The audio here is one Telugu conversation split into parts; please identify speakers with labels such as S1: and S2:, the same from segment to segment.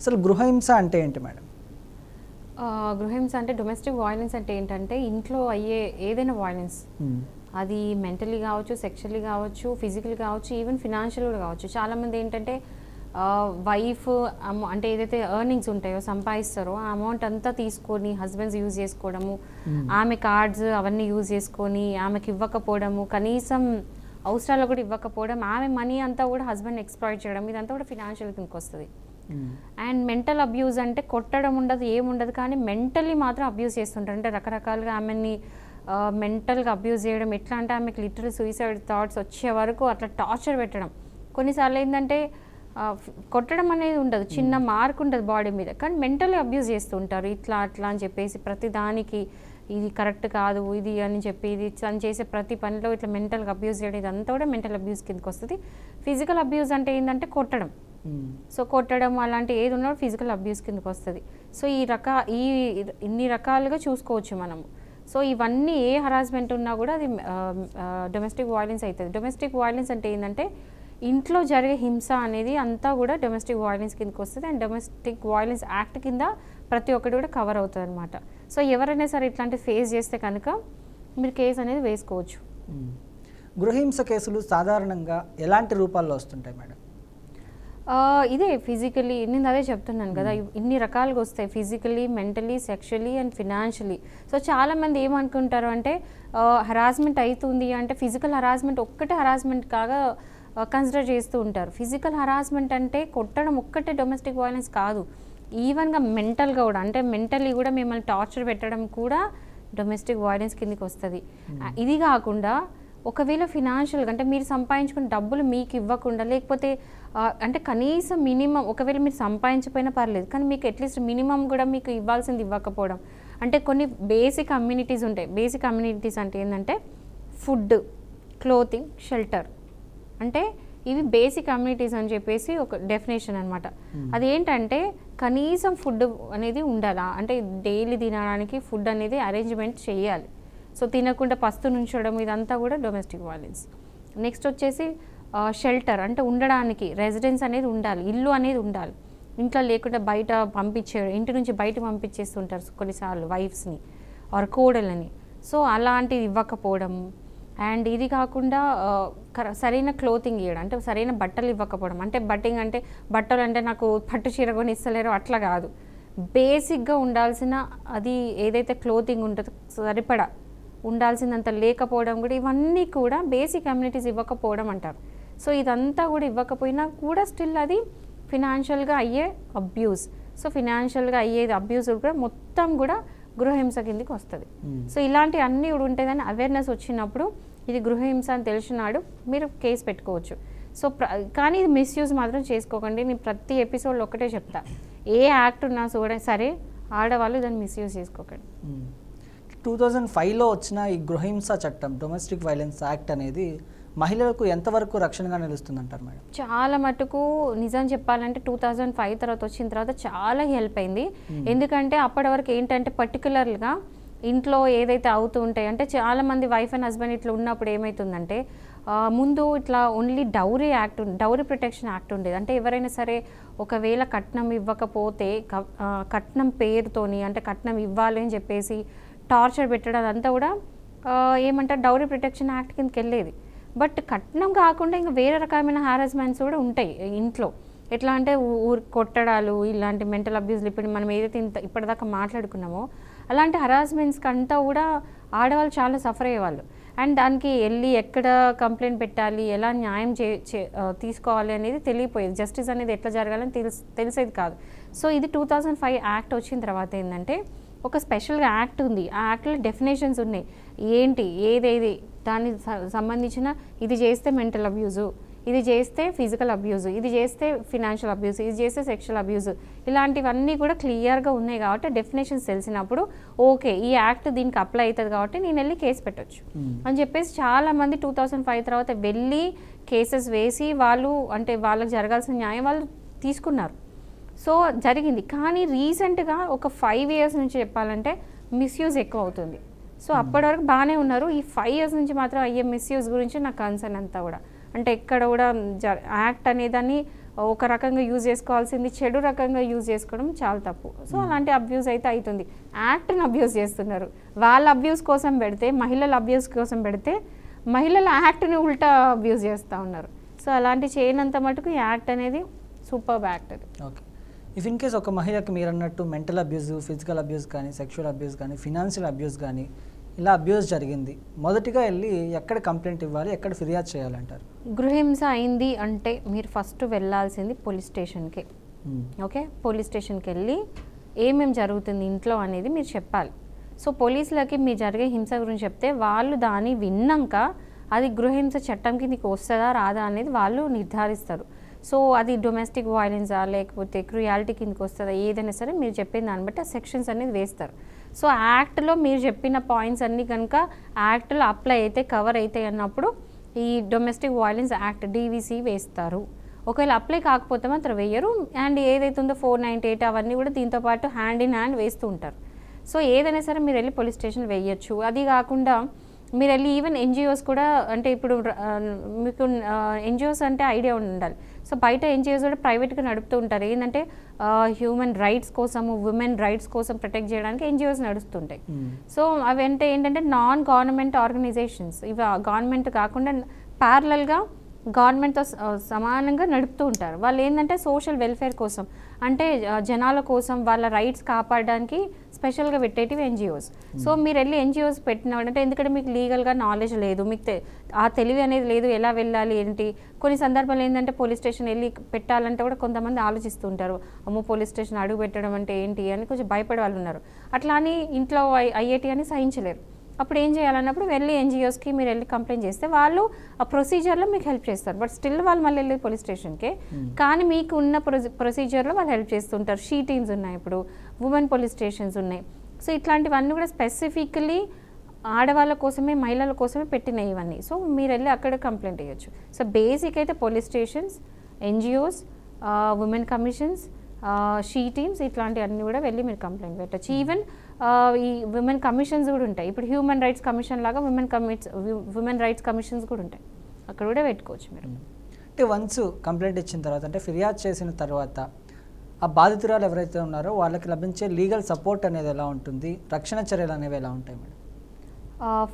S1: అసలు గృహహింస అంటే ఏంటి మేడం?
S2: గృహహింస అంటే డొమెస్టిక్ వాయిలెన్స్ అంటే ఏంటంటే ఇంట్లో అయ్యే ఏదైనా వాయిలెన్స్, అది మెంటలీ కావచ్చు, సెక్షువల్లీ కావచ్చు, ఫిజికల్ కావచ్చు, ఈవెన్ ఫినాన్షియల్ కూడా కావచ్చు. చాలామంది ఏంటంటే వైఫ్ అంటే ఏదైతే ఎర్నింగ్స్ ఉంటాయో సంపాదిస్తారో ఆ అమౌంట్ అంతా తీసుకొని హస్బెండ్స్ యూజ్ చేసుకోవడము, ఆమె కార్డ్స్ అవన్నీ యూజ్ చేసుకొని ఆమెకి ఇవ్వకపోవడము, కనీసం అవసరాలు కూడా ఇవ్వకపోవడం, ఆమె మనీ అంతా కూడా హస్బెండ్ ఎక్స్ప్లాయిట్ చేయడం, ఇదంతా కూడా ఫినాన్షియల్ కిందకి వస్తుంది. అండ్ మెంటల్ అబ్యూజ్ అంటే కొట్టడం ఉండదు, ఏముండదు, కానీ మెంటల్లీ మాత్రం అబ్యూజ్ చేస్తుంటారు. అంటే రకరకాలుగా ఆమెని మెంటల్గా అబ్యూజ్ చేయడం. ఎట్లా అంటే ఆమెకి లిటరల్ సూసైడ్ థాట్స్ వచ్చే వరకు అట్లా టార్చర్ పెట్టడం. కొన్నిసార్లు ఏంటంటే కొట్టడం అనేది ఉండదు, చిన్న మార్క్ ఉంటుంది బాడీ మీద, కానీ మెంటల్లీ అబ్యూజ్ చేస్తూ ఉంటారు. ఇట్లా అట్లా అని చెప్పేసి ప్రతి దానికి ఇది కరెక్ట్ కాదు ఇది అని చెప్పి ఇది తను చేసే ప్రతి పనిలో ఇట్లా మెంటల్గా అబ్యూజ్ చేయడం, ఇదంతా కూడా మెంటల్ అబ్యూజ్ కిందకి వస్తుంది. ఫిజికల్ అబ్యూజ్ అంటే ఏంటంటే కొట్టడం. సో కొట్టడం అలాంటి ఏది ఉన్నా ఫిజికల్ అబ్యూస్ కిందకి వస్తుంది. సో ఇన్ని రకాలుగా చూసుకోవచ్చు మనము. సో ఇవన్నీ ఏ హరాస్మెంట్ ఉన్నా కూడా అది డొమెస్టిక్ వాయిలెన్స్ అవుతుంది. డొమెస్టిక్ వాయిలెన్స్ అంటే ఏంటంటే ఇంట్లో జరిగే హింస అనేది అంతా కూడా డొమెస్టిక్ వాయిలెన్స్ కిందకి వస్తుంది. అండ్ డొమెస్టిక్ వాయిలెన్స్ యాక్ట్ కింద ప్రతి ఒక్కటి కూడా కవర్ అవుతుంది అనమాట. సో ఎవరైనా సరే ఇట్లాంటి ఫేస్ చేస్తే కనుక మీరు కేసు అనేది వేసుకోవచ్చు.
S1: గృహహింస కేసులు సాధారణంగా ఎలాంటి రూపాల్లో వస్తుంటాయి మేడం?
S2: ఇదే ఫిజికలీ, నేను అదే చెప్తున్నాను కదా, ఇన్ని రకాలుగా వస్తాయి. Physically, mentally, sexually and financially. So చాలామంది ఏమనుకుంటారు అంటే హరాస్మెంట్ అవుతుంది అంటే ఫిజికల్ హరాస్మెంట్ ఒక్కటే హరాస్మెంట్ కాగా కన్సిడర్ చేస్తూ ఉంటారు. ఫిజికల్ హరాస్మెంట్ అంటే కొట్టడం ఒక్కటే డొమెస్టిక్ వైలెన్స్ కాదు, ఈవెన్గా మెంటల్గా కూడా, అంటే మెంటలీ కూడా మిమ్మల్ని టార్చర్ పెట్టడం కూడా డొమెస్టిక్ వైలెన్స్ కిందకి వస్తుంది. ఇది కాకుండా ఒకవేళ ఫినాన్షియల్గా అంటే మీరు సంపాదించుకున్న డబ్బులు మీకు ఇవ్వకుండా, లేకపోతే అంటే కనీసం మినిమం ఒకవేళ మీరు సంపాదించకపోయినా పర్లేదు, కానీ మీకు అట్లీస్ట్ మినిమం కూడా మీకు ఇవ్వాల్సింది ఇవ్వకపోవడం. అంటే కొన్ని బేసిక్ అమ్యూనిటీస్ ఉంటాయి. బేసిక్ అమ్యూనిటీస్ అంటే ఏంటంటే ఫుడ్, క్లోతింగ్, షెల్టర్, అంటే ఇవి బేసిక్ కమ్యూనిటీస్ అని చెప్పేసి ఒక డెఫినేషన్ అనమాట. అదేంటంటే కనీసం ఫుడ్ అనేది ఉండాలా, అంటే డైలీ తినడానికి ఫుడ్ అనేది అరేంజ్మెంట్ చేయాలి. సో తినకుండా పస్తు నుంచడం, ఇదంతా కూడా డొమెస్టిక్ వైలెన్స్. నెక్స్ట్ వచ్చేసి షెల్టర్, అంటే ఉండడానికి రెసిడెన్స్ అనేది ఉండాలి, ఇల్లు అనేది ఉండాలి. ఇంట్లో లేకుండా బయట ఇంటి నుంచి బయట పంపించేస్తుంటారు కొన్నిసార్లు వైఫ్స్ని ఆర్ కోడలని. సో అలాంటివి ఇవ్వకపోవడం. అండ్ ఇది కాకుండా సరైన క్లోతింగ్ ఇవ్వడం, అంటే సరైన బట్టలు ఇవ్వకపోవడం. అంటే బట్టలు అంటే నాకు పట్టు చీర కొని ఇస్తలేరో అట్లా కాదు, బేసిక్గా ఉండాల్సిన అది ఏదైతే క్లోతింగ్ ఉంటుందో సరిపడా ఉండాల్సిందంత లేకపోవడం కూడా, ఇవన్నీ కూడా బేసిక్ కమ్యూనిటీస్ ఇవ్వకపోవడం అంటారు. సో ఇదంతా కూడా ఇవ్వకపోయినా కూడా స్టిల్ అది ఫినాన్షియల్గా అయ్యే అబ్యూస్. సో ఫినాన్షియల్గా అయ్యేది అబ్యూస్ కూడా మొత్తం కూడా గృహహింస కిందకి వస్తుంది. సో ఇలాంటి అన్నీ కూడా ఉంటాయని అవేర్నెస్ వచ్చినప్పుడు ఇది గృహహింస అని తెలిసినాడు మీరు కేసు పెట్టుకోవచ్చు. సో కానీ ఇది మిస్యూజ్ మాత్రం చేసుకోకండి. నేను ప్రతి ఎపిసోడ్లో ఒకటే చెప్తా, ఏ యాక్ట్ ఉన్నా సరే ఆడవాళ్ళు దాన్ని మిస్యూజ్ చేసుకోకండి.
S1: 2005లో వచ్చిన ఈ గృహహింస చట్టం, డొమెస్టిక్ వైలెన్స్ యాక్ట్ అనేది మహిళలకు ఎంతవరకు రక్షణగా నిలుస్తుందంటారు మేడం?
S2: చాలా మటుకు నిజం చెప్పాలంటే 2005 తర్వాత వచ్చిన తర్వాత చాలా హెల్ప్ అయింది. ఎందుకంటే అప్పటి వరకు ఏంటంటే పర్టికులర్గా ఇంట్లో ఏదైతే అవుతూ ఉంటాయి అంటే చాలామంది వైఫ్ అండ్ హస్బెండ్ ఇట్లా ఉన్నప్పుడు ఏమవుతుందంటే ముందు ఇట్లా ఓన్లీ డౌరీ ప్రొటెక్షన్ యాక్ట్ ఉండేది. అంటే ఎవరైనా సరే ఒకవేళ కట్నం ఇవ్వకపోతే కట్నం పేరుతోని, అంటే కట్నం ఇవ్వాలి అని చెప్పేసి టార్చర్ పెట్టడం, అదంతా కూడా ఏమంటారు డౌరీ ప్రొటెక్షన్ యాక్ట్ కిందకి వెళ్ళేది. బట్ కట్నం కాకుండా ఇంకా వేరే రకమైన హారాస్మెంట్స్ కూడా ఉంటాయి ఇంట్లో. ఎట్లా అంటే కొట్టడాలు, ఇలాంటి మెంటల్ అబ్యూస్లు, ఇప్పుడు మనం ఏదైతే ఇప్పటిదాకా మాట్లాడుకున్నామో అలాంటి హరాస్మెంట్స్కి అంతా కూడా ఆడవాళ్ళు చాలా సఫర్ అయ్యేవాళ్ళు. అండ్ దానికి వెళ్ళి ఎక్కడ కంప్లైంట్ పెట్టాలి, ఎలా న్యాయం తీసుకోవాలి అనేది తెలియపోయేది. జస్టిస్ అనేది ఎట్లా జరగాలని తెలిసేది కాదు. సో ఇది 2005 యాక్ట్ వచ్చిన తర్వాత ఏంటంటే ఒక స్పెషల్గా యాక్ట్ ఉంది. ఆ యాక్ట్లో డెఫినేషన్స్ ఉన్నాయి, ఏంటి ఏదేది దానికి సంబంధించిన, ఇది చేస్తే మెంటల్ అబ్యూజు, ఇది చేస్తే ఫిజికల్ అబ్యూజు, ఇది చేస్తే ఫినాన్షియల్ అబ్యూజ్, ఇది చేస్తే సెక్షువల్ అబ్యూజ్, ఇలాంటివన్నీ కూడా క్లియర్గా ఉన్నాయి. కాబట్టి డెఫినేషన్స్ తెలిసినప్పుడు ఓకే ఈ యాక్ట్ దీనికి అప్లై అవుతుంది కాబట్టి నేను వెళ్ళి కేసు పెట్టచ్చు అని చెప్పేసి చాలామంది 2005 తర్వాత వెళ్ళి కేసెస్ వేసి వాళ్ళు అంటే వాళ్ళకి జరగాల్సిన న్యాయం వాళ్ళు తీసుకున్నారు. సో జరిగింది. కానీ రీసెంట్గా ఒక 5 years నుంచి చెప్పాలంటే మిస్యూజ్ ఎక్కువ అవుతుంది. సో అప్పటి వరకు బాగానే ఉన్నారు. ఈ 5 years నుంచి మాత్రం అయ్యే మిస్యూజ్ గురించి నాకు కన్సర్న్ అంతా కూడా. అంటే ఎక్కడ కూడా యాక్ట్ అనేదాన్ని ఒక రకంగా యూజ్ చేసుకోవాల్సింది చెడు రకంగా యూజ్ చేసుకోవడం చాలా తప్పు. సో అలాంటి అబ్యూస్ అయితే అవుతుంది. యాక్ట్ని అబ్యూస్ చేస్తున్నారు. వాళ్ళ అబ్యూస్ కోసం పెడితే, మహిళల అబ్యూస్ కోసం పెడితే మహిళల యాక్ట్ని ఉల్టా అబ్యూస్ చేస్తూ ఉన్నారు. సో అలాంటి చేయనంత మటుకు ఈ యాక్ట్ అనేది సూపర్ యాక్ట్ అది.
S1: ఓకే. ఇఫ్ ఇన్ కేస్ ఒక మహిళకి మీరు అన్నట్టు మెంటల్ అబ్యూస్, ఫిజికల్ అబ్యూస్ కానీ, సెక్షువల్ అబ్యూస్ కానీ, ఫినాన్షియల్ అబ్యూస్ కానీ ఇలా అబ్యూస్ జరిగింది, మొదటిగా వెళ్ళి ఎక్కడ కంప్లైంట్ ఇవ్వాలి, ఎక్కడ ఫిర్యాదు చేయాలంటారు?
S2: గృహహింస అయింది అంటే మీరు ఫస్ట్ వెళ్ళాల్సింది పోలీస్ స్టేషన్కి. ఓకే, పోలీస్ స్టేషన్కి వెళ్ళి ఏమేమి జరుగుతుంది ఇంట్లో అనేది మీరు చెప్పాలి. సో పోలీసులకి మీ జరిగే హింస గురించి చెప్తే వాళ్ళు దాన్ని విన్నాక అది గృహహింస చట్టం కిందకి వస్తుందా రాదా అనేది వాళ్ళు నిర్ధారిస్తారు. సో అది డొమెస్టిక్ వైలెన్సా లేకపోతే క్రుయాలిటీ కిందకి వస్తుందా ఏదైనా సరే మీరు చెప్పిన దాన్ని బట్టి ఆ సెక్షన్స్ అనేది వేస్తారు. సో యాక్ట్లో మీరు చెప్పిన పాయింట్స్ అన్నీ కనుక యాక్ట్లో అప్లై అయితే కవర్ అవుతాయి అన్నప్పుడు ఈ డొమెస్టిక్ వైలెన్స్ యాక్ట్ DVC వేస్తారు. ఒకవేళ అప్లై కాకపోతే మాత్రం వేయరు. అండ్ ఏదైతే ఉందో 498 అవన్నీ కూడా దీంతో పాటు హ్యాండ్ ఇన్ హ్యాండ్ వేస్తూ ఉంటారు. సో ఏదైనా సరే మీరు వెళ్ళి పోలీస్ స్టేషన్ వేయచ్చు. అది కాకుండా మీరు వెళ్ళి ఈవెన్ NGOs కూడా, అంటే ఇప్పుడు మీకు NGOs అంటే ఐడియా ఉండాలి. సో బయట NGOs కూడా ప్రైవేట్గా నడుపుతూ ఉంటారు. ఏంటంటే హ్యూమన్ రైట్స్ కోసము, ఉమెన్ రైట్స్ కోసం ప్రొటెక్ట్ చేయడానికి NGOs నడుస్తుంటాయి. సో అవి అంటే ఏంటంటే నాన్ గవర్నమెంట్ ఆర్గనైజేషన్స్. ఇవి గవర్నమెంట్ కాకుండా ప్యారలల్గా గవర్నమెంట్తో సమానంగా నడుపుతూ ఉంటారు. వాళ్ళు ఏంటంటే సోషల్ వెల్ఫేర్ కోసం, అంటే జనాల కోసం వాళ్ళ రైట్స్ కాపాడడానికి స్పెషల్గా పెట్టేటివి NGOs. సో మీరు వెళ్ళి NGOs పెట్టినాడంటే, ఎందుకంటే మీకు లీగల్గా నాలెడ్జ్ లేదు, మీకు ఆ తెలివి అనేది లేదు, ఎలా వెళ్ళాలి ఏంటి. కొన్ని సందర్భాలు ఏంటంటే పోలీస్ స్టేషన్ వెళ్ళి పెట్టాలంటే కూడా కొంతమంది ఆలోచిస్తూ ఉంటారు, అమ్మో పోలీస్ స్టేషన్ అడుగు పెట్టడం అంటే ఏంటి అని కొంచెం భయపడే వాళ్ళు ఉన్నారు. అట్లా అని ఇంట్లో అయ్యేటి అని సహించలేరు. అప్పుడు ఏం చేయాలన్నప్పుడు వెళ్ళి NGOsకి మీరు వెళ్ళి కంప్లైంట్ చేస్తే వాళ్ళు ఆ ప్రొసీజర్లో మీకు హెల్ప్ చేస్తారు. బట్ స్టిల్ వాళ్ళు మళ్ళీ వెళ్ళి పోలీస్ స్టేషన్కే, కానీ మీకు ఉన్న ప్రొసీజర్లో వాళ్ళు హెల్ప్ చేస్తుంటారు. షీ టీమ్స్ ఉన్నాయి, ఇప్పుడు ఉమెన్ పోలీస్ స్టేషన్స్ ఉన్నాయి. సో ఇట్లాంటివన్నీ కూడా స్పెసిఫికలీ ఆడవాళ్ళ కోసమే, మహిళల కోసమే పెట్టినాయి ఇవన్నీ. సో మీరు వెళ్ళి అక్కడ కంప్లైంట్ ఇవ్వచ్చు. సో బేసిక్ అయితే police stations, NGOs, women commissions, she teams ఇట్లాంటివన్నీ కూడా వెళ్ళి మీరు కంప్లైంట్ పెట్టచ్చు. ఈవెన్ ఈ విమెన్ కమిషన్స్ కూడా ఉంటాయి. ఇప్పుడు హ్యూమన్ రైట్స్ కమిషన్ లాగా విమెన్ రైట్స్ కమిషన్స్ కూడా ఉంటాయి, అక్కడ కూడా పెట్టుకోవచ్చు మీరు.
S1: అంటే వన్స్ కంప్లైంట్ ఇచ్చిన తర్వాత, అంటే ఫిర్యాదు చేసిన తర్వాత ఆ బాధితురాలు ఎవరైతే ఉన్నారో వాళ్ళకి లభించే లీగల్ సపోర్ట్ అనేది ఎలా ఉంటుంది, రక్షణ చర్యలు అనేవి ఎలా ఉంటాయి మేడం?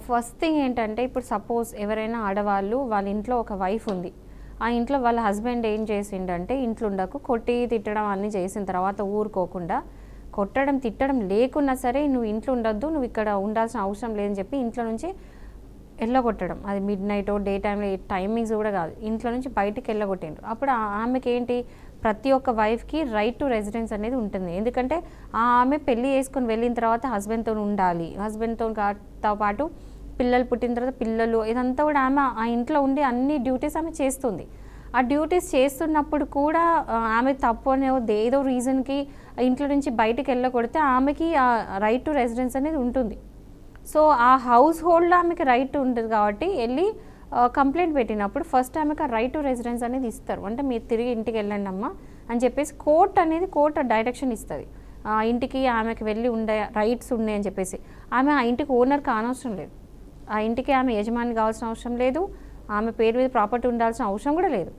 S2: ఫస్ట్ థింగ్ ఏంటంటే, ఇప్పుడు సపోజ్ ఎవరైనా ఆడవాళ్ళు వాళ్ళ ఇంట్లో ఒక వైఫ్ ఉంది, ఆ ఇంట్లో వాళ్ళ హస్బెండ్ ఏం చేసిండంటే ఇంట్లో ఉండకు కొట్టి తిట్టడం అన్నీ చేసిన తర్వాత ఊరుకోకుండా, కొట్టడం తిట్టడం లేకున్నా సరే నువ్వు ఇంట్లో ఉండొద్దు, నువ్వు ఇక్కడ ఉండాల్సిన అవసరం లేదని చెప్పి ఇంట్లో నుంచి వెళ్ళగొట్టడం. అది మిడ్ నైట్ డే టైంలో టైమింగ్స్ కూడా కాదు, ఇంట్లో నుంచి బయటికి వెళ్ళగొట్టిండ్రు. అప్పుడు ఆమెకి ఏంటి, ప్రతి ఒక్క వైఫ్కి రైట్ టు రెసిడెన్స్ అనేది ఉంటుంది. ఎందుకంటే ఆమె పెళ్ళి చేసుకొని వెళ్ళిన తర్వాత హస్బెండ్తో ఉండాలి, హస్బెండ్తో పాటు పిల్లలు పుట్టిన తర్వాత పిల్లలు, ఇదంతా కూడా ఆమె ఆ ఇంట్లో ఉండి అన్ని డ్యూటీస్ ఆమె చేస్తుంది. ఆ డ్యూటీస్ చేస్తున్నప్పుడు కూడా ఆమె తప్పు అనే ఏదో రీజన్కి ఇంట్లో నుంచి బయటికి వెళ్ళకొడితే ఆమెకి ఆ రైట్ టు రెసిడెన్స్ అనేది ఉంటుంది. సో ఆ హౌస్ హోల్డ్లో ఆమెకి రైట్ ఉంటుంది కాబట్టి వెళ్ళి కంప్లైంట్ పెట్టినప్పుడు ఫస్ట్ ఆమెకు ఆ రైట్ టు రెసిడెన్స్ అనేది ఇస్తారు. అంటే మీరు తిరిగి ఇంటికి వెళ్ళండి అమ్మా అని చెప్పేసి కోర్టు డైరెక్షన్ ఇస్తుంది. ఆ ఇంటికి ఆమెకి వెళ్ళి ఉండే రైట్స్ ఉన్నాయి అని చెప్పేసి. ఆమె ఆ ఇంటికి ఓనర్ కానవసరం లేదు, ఆ ఇంటికి ఆమె యజమాని కావాల్సిన అవసరం లేదు, ఆమె పేరు మీద ప్రాపర్టీ ఉండాల్సిన అవసరం కూడా లేదు.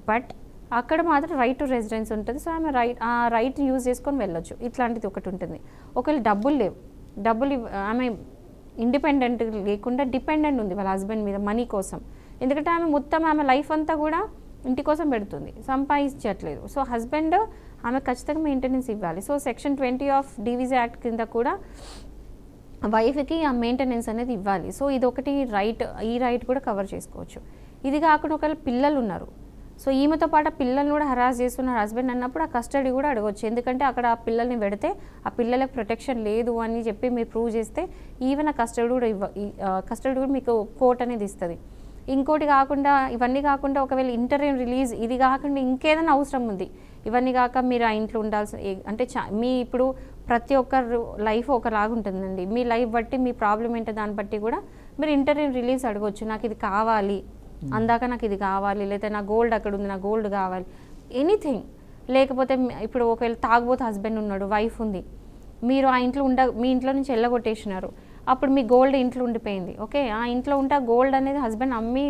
S2: బట్ అక్కడ మాత్రం రైట్ టు రెసిడెన్స్ ఉంటుంది. సో ఆమె ఆ రైట్ని యూజ్ చేసుకొని వెళ్ళొచ్చు. ఇట్లాంటిది ఒకటి ఉంటుంది. ఒకవేళ డబ్బులు లేవు, ఆమె ఇండిపెండెంట్ లేకుండా డిపెండెంట్ ఉంది వాళ్ళ హస్బెండ్ మీద మనీ కోసం. ఎందుకంటే ఆమె మొత్తం ఆమె లైఫ్ అంతా కూడా ఇంటి కోసం పెడుతుంది, సంపాదించట్లేదు. సో హస్బెండ్ ఆమె ఖచ్చితంగా మెయింటెనెన్స్ ఇవ్వాలి. So section 20 of DVC act కింద కూడా వైఫ్కి ఆ మెయింటెనెన్స్ అనేది ఇవ్వాలి. సో ఇది ఒకటి రైట్, ఈ రైట్ కూడా కవర్ చేసుకోవచ్చు. ఇది కాకుండా ఒకవేళ పిల్లలు ఉన్నారు, సో ఈమెతో పాటు పిల్లల్ని కూడా హరాస్ చేస్తున్నారు హస్బెండ్ అన్నప్పుడు ఆ కస్టడీ కూడా అడగవచ్చు. ఎందుకంటే అక్కడ ఆ పిల్లల్ని పెడితే ఆ పిల్లలకు ప్రొటెక్షన్ లేదు అని చెప్పి మీరు ప్రూవ్ చేస్తే ఈవెన్ ఆ కస్టడీ కూడా మీకు కోర్ట్ అనేది ఇస్తుంది. ఇంకోటి కాకుండా, ఇవన్నీ కాకుండా ఒకవేళ ఇంటర్వ్యూ రిలీజ్, ఇది కాకుండా ఇంకేదైనా అవసరం ఉంది, ఇవన్నీ కాక మీరు ఆ ఇంట్లో ఉండాల్సిన, అంటే మీ ఇప్పుడు ప్రతి ఒక్కరు లైఫ్ ఒకలాగా ఉంటుందండి. మీ లైఫ్ బట్టి మీ ప్రాబ్లం ఏంటో దాన్ని బట్టి కూడా మీరు ఇంటర్వ్యూ రిలీజ్ అడగవచ్చు. నాకు ఇది కావాలి, అందాక నాకు ఇది కావాలి, లేదా నా గోల్డ్ అక్కడ ఉంది, నా గోల్డ్ కావాలి, ఎనీథింగ్. లేకపోతే ఇప్పుడు ఒకవేళ తాగుబోతు హస్బెండ్ ఉన్నాడు, వైఫ్ ఉంది, మీరు ఆ ఇంట్లో మీ ఇంట్లో నుంచి వెళ్ళగొట్టేసినారు, అప్పుడు మీ గోల్డ్ ఇంట్లో ఉండిపోయింది. ఓకే, ఆ ఇంట్లో ఉంటే ఆ గోల్డ్ అనేది హస్బెండ్ అమ్మి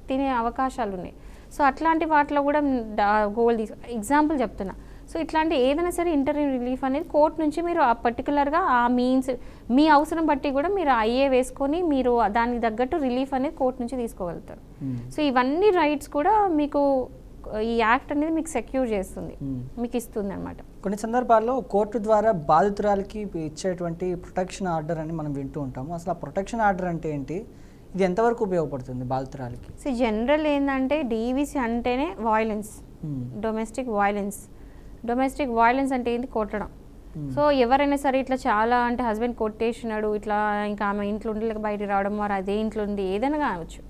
S2: తినే అవకాశాలు ఉన్నాయి. సో అట్లాంటి వాటిలో కూడా గోల్ ఎగ్జాంపుల్ చెప్తున్నా. సో ఇట్లాంటి ఏదైనా సరే ఇంటర్వ్యూ రిలీఫ్ అనేది కోర్ట్ నుంచి మీరు ఆ పర్టికులర్గా ఆ మీన్స్ మీ అవసరం బట్టి కూడా మీరు ఐఏ వేసుకొని మీరు దానికి తగ్గట్టు రిలీఫ్ అనేది కోర్ట్ నుంచి తీసుకోగలుగుతారు. సో ఇవన్నీ రైట్స్ కూడా మీకు ఈ యాక్ట్ అనేది మీకు సెక్యూర్ చేస్తుంది, మీకు ఇస్తుంది అనమాట.
S1: కొన్ని సందర్భాల్లో కోర్టు ద్వారా బాధితురాలకి ఇచ్చేటువంటి ప్రొటెక్షన్ ఆర్డర్ అని మనం వింటూ ఉంటాము. అసలు ఆ ప్రొటెక్షన్ ఆర్డర్ అంటే ఏంటి, ఇది ఎంతవరకు ఉపయోగపడుతుంది బాధితురాలకి?
S2: సో జనరల్ ఏంటంటే డీవీసీ అంటేనే violence, domestic violence. Domestic violence అంటే ఏంటి? కొట్టడం. సో ఎవరైనా సరే ఇట్లా చాలా అంటే హస్బెండ్ కొట్టేసినాడు ఇట్లా, ఇంకా ఆమె ఇంట్లో ఉండలేక బయటికి రావడం, వారు అదే ఇంట్లో ఉంది, ఏదైనా కావచ్చు.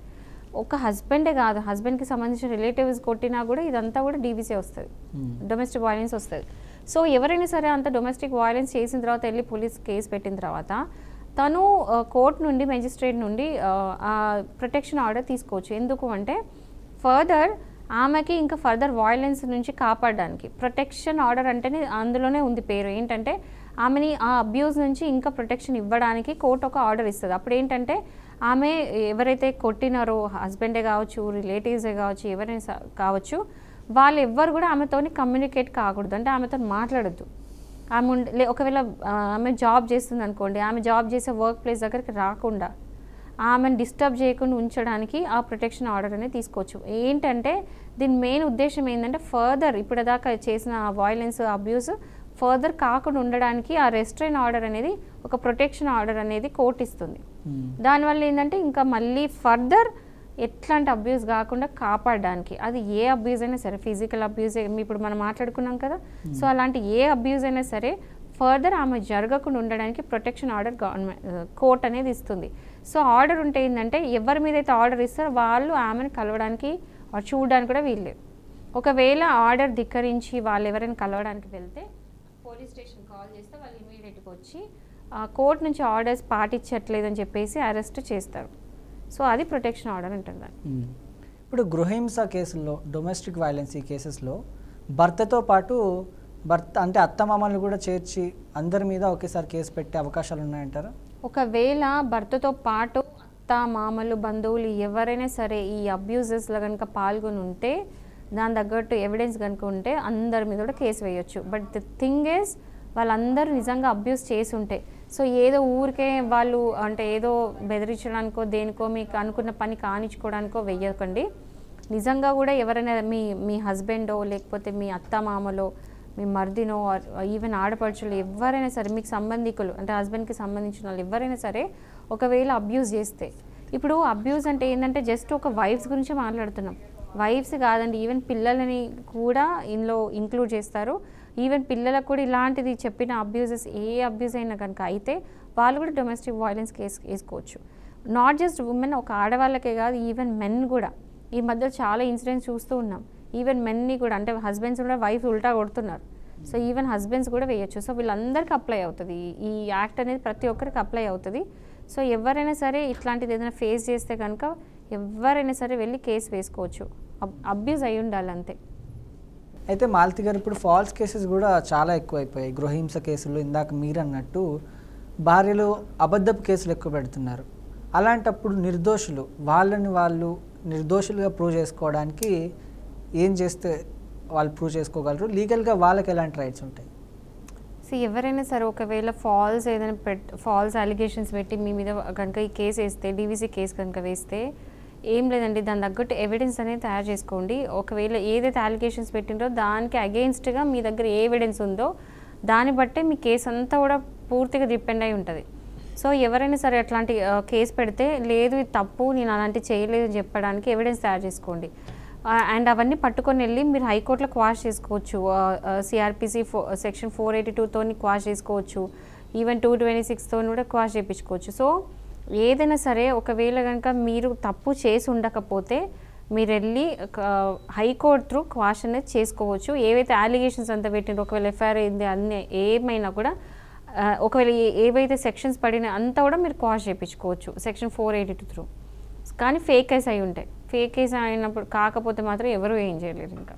S2: ఒక హస్బెండ్ే కాదు, హస్బెండ్కి సంబంధించిన రిలేటివ్స్ కొట్టినా కూడా ఇదంతా కూడా డీవీసీ వస్తుంది, డొమెస్టిక్ వైలెన్స్ వస్తుంది. సో ఎవరైనా సరే అంత డొమెస్టిక్ వైలెన్స్ చేసిన తర్వాత వెళ్ళి పోలీస్ కేసు పెట్టిన తర్వాత తను కోర్టు నుండి, మెజిస్ట్రేట్ నుండి ప్రొటెక్షన్ ఆర్డర్ తీసుకోవచ్చు. ఎందుకు అంటే ఫర్దర్ ఆమెకి ఇంకా ఫర్దర్ వైలెన్స్ నుంచి కాపాడడానికి ప్రొటెక్షన్ ఆర్డర్ అంటేనే అందులోనే ఉంది పేరు. ఏంటంటే ఆమెని ఆ అబ్యూస్ నుంచి ఇంకా ప్రొటెక్షన్ ఇవ్వడానికి కోర్టు ఒక ఆర్డర్ ఇస్తుంది. అప్పుడు ఏంటంటే ఆమె ఎవరైతే కొట్టినారో, హస్బెండే కావచ్చు, రిలేటివ్సే కావచ్చు, ఎవరైనా కావచ్చు, వాళ్ళు ఎవ్వరు కూడా ఆమెతోని కమ్యూనికేట్ కాకూడదు, అంటే ఆమెతో మాట్లాడద్దు. ఆమె ఒకవేళ ఆమె జాబ్ చేస్తుంది అనుకోండి, ఆమె జాబ్ చేసే వర్క్ ప్లేస్ దగ్గరికి రాకుండా ఆమెను డిస్టర్బ్ చేయకుండా ఉంచడానికి ఆ ప్రొటెక్షన్ ఆర్డర్ అనేది తీసుకోవచ్చు. ఏంటంటే దీని మెయిన్ ఉద్దేశం ఏంటంటే ఫర్దర్ ఇప్పటిదాకా చేసిన వైలెన్స్, అబ్యూస్ ఫర్దర్ కాకుండా ఉండడానికి ఆ రెస్ట్రైన్ ఆర్డర్ అనేది, ఒక ప్రొటెక్షన్ ఆర్డర్ అనేది కోర్టు ఇస్తుంది. దానివల్ల ఏంటంటే ఇంకా మళ్ళీ ఫర్దర్ ఎట్లాంటి అబ్యూస్ కాకుండా కాపాడడానికి, అది ఏ అబ్యూస్ అయినా సరే, ఫిజికల్ అబ్యూస్ ఇప్పుడు మనం మాట్లాడుకున్నాం కదా, సో అలాంటి ఏ అబ్యూస్ అయినా సరే ఫర్దర్ ఆమె జరగకుండా ఉండడానికి ప్రొటెక్షన్ ఆర్డర్ కోర్ట్ అనేది ఇస్తుంది. సో ఆర్డర్ ఉంటే ఏంటంటే ఎవరి మీద అయితే ఆర్డర్ ఇస్తారో వాళ్ళు ఆమెను కలవడానికి చూడడానికి కూడా వీల్లేదు. ఒకవేళ ఆర్డర్ ధిక్కరించి వాళ్ళు ఎవరైనా కలవడానికి వెళ్తే పోలీస్ స్టేషన్ కాల్ చేస్తే వాళ్ళు ఇమీడియట్గా వచ్చి కోర్టు నుంచి ఆర్డర్స్ పాటించట్లేదని చెప్పేసి అరెస్ట్ చేస్తారు. సో అది ప్రొటెక్షన్ ఆర్డర్ అంటుంది.
S1: ఇప్పుడు గృహహింస కేసుల్లో, డొమెస్టిక్ వైలెన్స్ ఈ కేసెస్లో భర్తతో పాటు భర్త అంటే అత్తమామలు కూడా చేర్చి అందరి మీద ఒకేసారి కేసు పెట్టే అవకాశాలు ఉన్నాయంటారా?
S2: ఒకవేళ భర్తతో పాటు అత్త, మామలు, బంధువులు ఎవరైనా సరే ఈ అబ్యూజెస్లో కనుక పాల్గొని ఉంటే, దాని తగ్గట్టు ఎవిడెన్స్ కనుక ఉంటే అందరి మీద కూడా కేసు వేయొచ్చు. బట్ ది థింగ్ ఈజ్ వాళ్ళందరూ నిజంగా అబ్యూస్ చేసి ఉంటే, సో ఏదో ఊరికే వాళ్ళు అంటే ఏదో బెదిరించడానికో దేనికో మీకు అనుకున్న పని కానిచ్చుకోవడానికో వెయ్యకండి. నిజంగా కూడా ఎవరైనా మీ హస్బెండో లేకపోతే మీ అత్త మామలో, మీ మర్దినో, ఈవెన్ ఆడపడుచులు ఎవరైనా సరే, మీకు సంబంధికులు అంటే హస్బెండ్కి సంబంధించిన వాళ్ళు ఎవరైనా సరే ఒకవేళ అబ్యూస్ చేస్తే, ఇప్పుడు అబ్యూస్ అంటే ఏంటంటే జస్ట్ ఒక వైఫ్స్ గురించి మాట్లాడుతున్నాం, వైఫ్స్ కాదండి, ఈవెన్ పిల్లలని కూడా ఇందులో ఇంక్లూడ్ చేస్తారు. ఈవెన్ పిల్లలకు కూడా ఇలాంటిది చెప్పిన అబ్యూజెస్, ఏ అబ్యూస్ అయినా కనుక అయితే వాళ్ళు కూడా డొమెస్టిక్ వైలెన్స్ కేసు వేసుకోవచ్చు. నాట్ జస్ట్ ఉమెన్, ఒక ఆడవాళ్ళకే కాదు, ఈవెన్ మెన్ కూడా. ఈ మధ్య చాలా ఇన్సిడెంట్స్ చూస్తూ ఉన్నాం. ఈవెన్ మెన్ని కూడా, అంటే హస్బెండ్స్ కూడా వైఫ్ ఉల్టా కొడుతున్నారు. సో ఈవెన్ హస్బెండ్స్ కూడా వేయచ్చు. సో వీళ్ళందరికీ అప్లై అవుతుంది ఈ యాక్ట్ అనేది, ప్రతి ఒక్కరికి అప్లై అవుతుంది. సో ఎవరైనా సరే ఇట్లాంటిది ఏదైనా ఫేస్ చేస్తే కనుక ఎవరైనా సరే వెళ్ళి కేసు వేసుకోవచ్చు. అబ్యూస్ అయి ఉండాలి అంతే.
S1: అయితే మాలతి గారు, ఇప్పుడు ఫాల్స్ కేసెస్ కూడా చాలా ఎక్కువైపోయాయి. గృహహింస కేసులు ఇందాక మీరు అన్నట్టు భార్యలు అబద్ధపు కేసులు ఎక్కువ పెడుతున్నారు. అలాంటప్పుడు నిర్దోషులు వాళ్ళని వాళ్ళు నిర్దోషులుగా ప్రూవ్ చేసుకోవడానికి ఏం చేస్తే వాళ్ళు ప్రూవ్ చేసుకోగలరు? లీగల్గా వాళ్ళకి ఎలాంటి రైట్స్ ఉంటాయి?
S2: సో ఎవరైనా సరే ఒకవేళ ఏదైనా ఫాల్స్ అలిగేషన్స్ పెట్టి మీ మీద కనుక ఈ కేసు వేస్తే, డీవీసీ కేసు కనుక వేస్తే ఏం లేదండి, దాని తగ్గట్టు ఎవిడెన్స్ అనేది తయారు చేసుకోండి. ఒకవేళ ఏదైతే అలిగేషన్స్ పెట్టిందో దానికి అగెయిన్స్ట్గా మీ దగ్గర ఏ ఎవిడెన్స్ ఉందో దాన్ని బట్టే మీ కేసు అంతా కూడా పూర్తిగా డిపెండ్ అయి ఉంటుంది. సో ఎవరైనా సరే అట్లాంటి కేసు పెడితే, లేదు ఇది తప్పు, నేను అలాంటివి చేయలేదు అని చెప్పడానికి ఎవిడెన్స్ తయారు చేసుకోండి. అండ్ అవన్నీ పట్టుకొని వెళ్ళి మీరు హైకోర్టులో క్వాష్ చేసుకోవచ్చు. సిఆర్పిసి సెక్షన్ 482తో క్వాష్ చేసుకోవచ్చు. ఈవెన్ 226తో కూడా క్వాష్ చేయించుకోవచ్చు. సో ఏదైనా సరే ఒకవేళ కనుక మీరు తప్పు చేసి ఉండకపోతే మీరు వెళ్ళి హైకోర్టు త్రూ క్వాష్ అనేది చేసుకోవచ్చు. ఏవైతే అలిగేషన్స్ అంతా పెట్టిండ్రో, ఒకవేళ ఎఫ్ఐఆర్ అయింది అన్నీ ఏమైనా కూడా, ఒకవేళ ఏవైతే సెక్షన్స్ పడినా అంతా కూడా మీరు క్వాష్ చేయించుకోవచ్చు సెక్షన్ 482 త్రూ. కానీ ఫేక్ కేసు అయి ఉంటాయి. ఫేక్ కేసు అయినప్పుడు కాకపోతే మాత్రం ఎవరు ఏం చేయలేరు. ఇంకా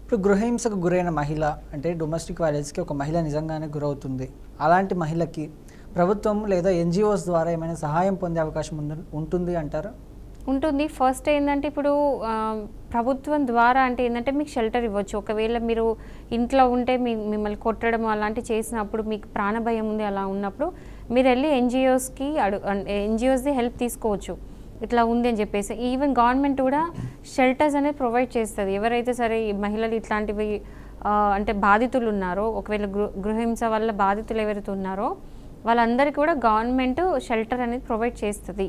S1: ఇప్పుడు గృహహింసకు గురైన మహిళ, అంటే డొమెస్టిక్ వైలెన్స్కి ఒక మహిళ నిజంగానే గురవుతుంది, అలాంటి మహిళకి ప్రభుత్వం లేదా ఎన్జిఓస్ ద్వారా ఏమైనా సహాయం పొందే అవకాశం ఉంటుంది అంటారా?
S2: ఉంటుంది. ఫస్ట్ ఏంటంటే ఇప్పుడు ప్రభుత్వం ద్వారా అంటే ఏంటంటే మీకు షెల్టర్ ఇవ్వచ్చు. ఒకవేళ మీరు ఇంట్లో ఉంటే మిమ్మల్ని కొట్టడం అలాంటివి చేసినప్పుడు మీకు ప్రాణభయం ఉంది అలా ఉన్నప్పుడు మీరు వెళ్ళి ఎన్జిఓస్ది హెల్ప్ తీసుకోవచ్చు. ఇట్లా ఉంది అని చెప్పేసి ఈవెన్ గవర్నమెంట్ కూడా షెల్టర్స్ అనేది ప్రొవైడ్ చేస్తుంది. ఎవరైతే సరే ఈ మహిళలు ఇట్లాంటివి అంటే బాధితులు ఉన్నారో, ఒకవేళ గృహహింస వల్ల బాధితులు ఎవరైతే ఉన్నారో వాళ్ళందరికీ కూడా గవర్నమెంట్ షెల్టర్ అనేది ప్రొవైడ్ చేస్తుంది.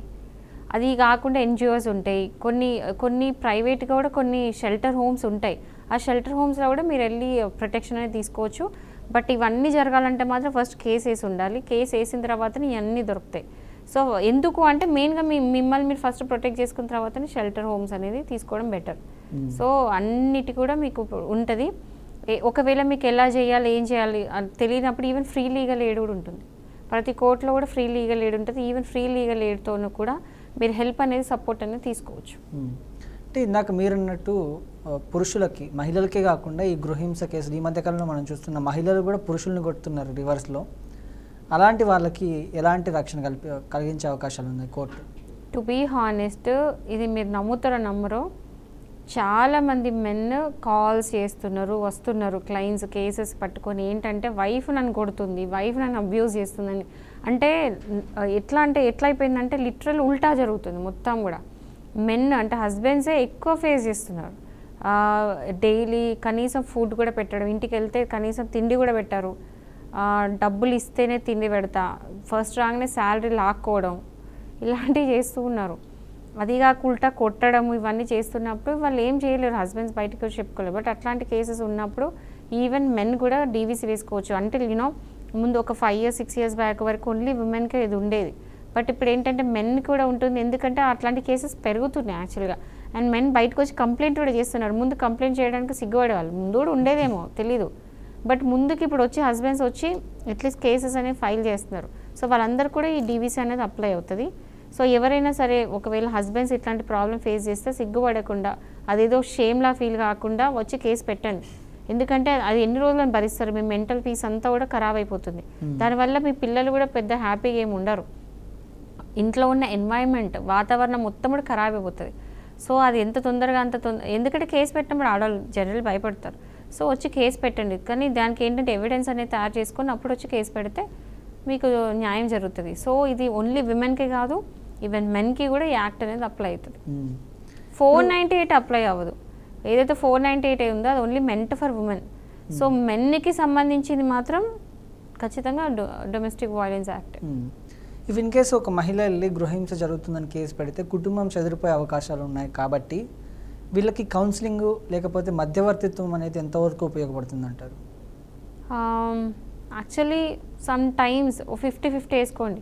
S2: అది కాకుండా ఎన్జిఓస్ ఉంటాయి, కొన్ని ప్రైవేట్గా కూడా కొన్ని షెల్టర్ హోమ్స్ ఉంటాయి. ఆ షెల్టర్ హోమ్స్లో కూడా మీరు వెళ్ళి ప్రొటెక్షన్ అనేది తీసుకోవచ్చు. బట్ ఇవన్నీ జరగాలంటే మాత్రం ఫస్ట్ కేసు వేసి ఉండాలి. కేసు వేసిన తర్వాతనే ఇవన్నీ దొరుకుతాయి. సో ఎందుకు అంటే మెయిన్గా మిమ్మల్ని మీరు ఫస్ట్ ప్రొటెక్ట్ చేసుకున్న తర్వాతనే షెల్టర్ హోమ్స్ అనేది తీసుకోవడం బెటర్. సో అన్నిటి కూడా మీకు ఉంటుంది. ఒకవేళ మీకు ఎలా చేయాలి ఏం చేయాలి తెలియనప్పుడు ఈవెన్ ఫ్రీ లీగల్ ఎయిడ్ కూడా ఉంటుంది. ప్రతి కోర్టులో కూడా ఫ్రీ లీగల్ ఎయిడ్ ఉంటుంది. ఈవెన్ ఫ్రీ లీగల్ ఎయిడ్తోనూ కూడా మీరు హెల్ప్ అనేది సపోర్ట్ అనేది తీసుకోవచ్చు.
S1: అంటే ఇందాక మీరు అన్నట్టు పురుషులకి మహిళలకే కాకుండా ఈ గృహహింస కేసులు ఈ మధ్యకాలంలో మనం చూస్తున్న మహిళలు కూడా పురుషుల్ని కొడుతున్నారు రివర్స్లో. అలాంటి వాళ్ళకి ఎలాంటి రక్షణ కలిగించే అవకాశాలు ఉన్నాయి కోర్టు?
S2: టు బీ హానెస్ట్, ఇది మీరు నమ్ముతారో నమ్మరో, చాలామంది మెన్ కాల్స్ చేస్తున్నారు, వస్తున్నారు క్లయింట్స్ కేసెస్ పట్టుకొని. ఏంటంటే వైఫ్ నన్ను కొడుతుంది, వైఫ్ నన్ను అబ్యూజ్ చేస్తుందని. అంటే ఎట్లా అయిపోయిందంటే లిటరల్ ఉల్టా జరుగుతుంది మొత్తం కూడా. మెన్ అంటే హస్బెండ్సే ఎక్కువ ఫేస్ చేస్తున్నారు. డైలీ కనీసం ఫుడ్ కూడా పెట్టడం, ఇంటికి వెళ్తే కనీసం తిండి కూడా పెట్టారు. డబ్బులు ఇస్తేనే తిండి పెడతా, ఫస్ట్ రాగానే శాలరీ లాక్కోవడం, ఇలాంటివి చేస్తూ ఉన్నారు. అది కాకుండా కొట్టడం ఇవన్నీ చేస్తున్నప్పుడు వాళ్ళు ఏం చేయలేరు, హస్బెండ్స్ బయటకు వచ్చి చెప్పుకోలేరు. బట్ అట్లాంటి కేసెస్ ఉన్నప్పుడు ఈవెన్ మెన్ కూడా డీవీసీ వేసుకోవచ్చు. అంటే ముందు ఒక 5 years 6 years బ్యాక్ వరకు ఓన్లీ ఉమెన్కే ఇది ఉండేది. బట్ ఇప్పుడు ఏంటంటే మెన్ కూడా ఉంటుంది. ఎందుకంటే అట్లాంటి కేసెస్ పెరుగుతున్నాయి యాక్చువల్గా. అండ్ మెన్ బయటకు వచ్చి కంప్లైంట్ కూడా చేస్తున్నారు. ముందు కంప్లైంట్ చేయడానికి సిగ్గుపడేవాళ్ళు, ముందు కూడా ఉండేదేమో తెలీదు. బట్ ముందుకి ఇప్పుడు వచ్చి హస్బెండ్స్ వచ్చి అట్లీస్ట్ కేసెస్ అనేవి ఫైల్ చేస్తున్నారు. సో వాళ్ళందరూ కూడా ఈ డీవీసీ అనేది అప్లై అవుతుంది. సో ఎవరైనా సరే ఒకవేళ హస్బెండ్స్ ఇట్లాంటి ప్రాబ్లం ఫేస్ చేస్తే సిగ్గుపడకుండా, అదేదో షేమ్లా ఫీల్ కాకుండా వచ్చి కేసు పెట్టండి. ఎందుకంటే అది ఎన్ని రోజులను భరిస్తారు, మీ మెంటల్ పీస్ అంతా కూడా ఖరాబ్ అయిపోతుంది. దానివల్ల మీ పిల్లలు కూడా పెద్ద హ్యాపీగా ఏమి ఉండరు. ఇంట్లో ఉన్న ఎన్వైరన్మెంట్ వాతావరణం మొత్తం కూడా ఖరాబ్ అయిపోతుంది. సో అది ఎంత తొందరగా ఎందుకంటే కేసు పెట్టినప్పుడు ఆడవాళ్ళు జనరల్ భయపడతారు. సో వచ్చి కేసు పెట్టండి. కానీ దానికి ఏంటంటే ఎవిడెన్స్ అనేది తయారు చేసుకొని అప్పుడు వచ్చి కేసు పెడితే మీకు న్యాయం జరుగుతుంది. సో ఇది ఓన్లీ విమెన్కే కాదు, ఈవెన్ మెన్కి కూడా ఈ యాక్ట్ అనేది అప్లై అవుతుంది. 498 అప్లై అవ్వదు. ఏదైతే 498 ఉందో అది only meant for women. So మెన్కి సంబంధించింది మాత్రం ఖచ్చితంగా domestic violence act.
S1: If in case ఒక మహిళ వెళ్ళి గృహహింస జరుగుతుందని కేసు పెడితే కుటుంబం చెదిరిపోయే అవకాశాలు ఉన్నాయి కాబట్టి వీళ్ళకి కౌన్సిలింగ్ లేకపోతే మధ్యవర్తిత్వం అనేది ఎంతవరకు ఉపయోగపడుతుంది అంటారు?
S2: యాక్చువల్లీ సమ్ టైమ్స్ 50-50 వేసుకోండి.